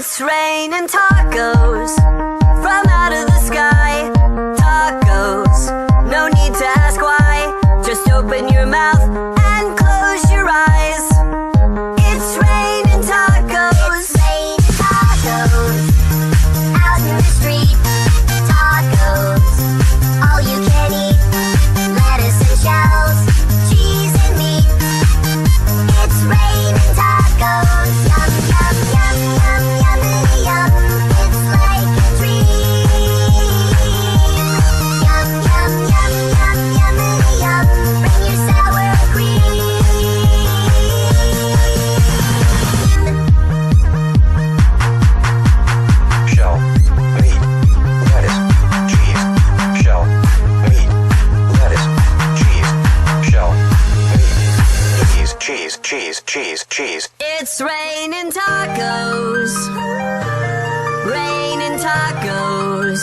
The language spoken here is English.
It's raining tacos from out of the sky. Tacos, no need to ask why. Just open your mouth and close your eyes. It's raining tacos. It's raining tacos out in the street. Tacos, all you can eat. Lettuce and shells, cheese and meat. It's raining tacos. Yum, yum, yum, yum, yummity yum. It's like a dream. Yum, yum, yum, yum, yummity yum. Bring your sour cream. Shell, meat, lettuce, cheese. Shell, meat, lettuce, cheese. Shell, meat, cheese, cheese, cheese, cheese. It's raining tacos. Raining tacos.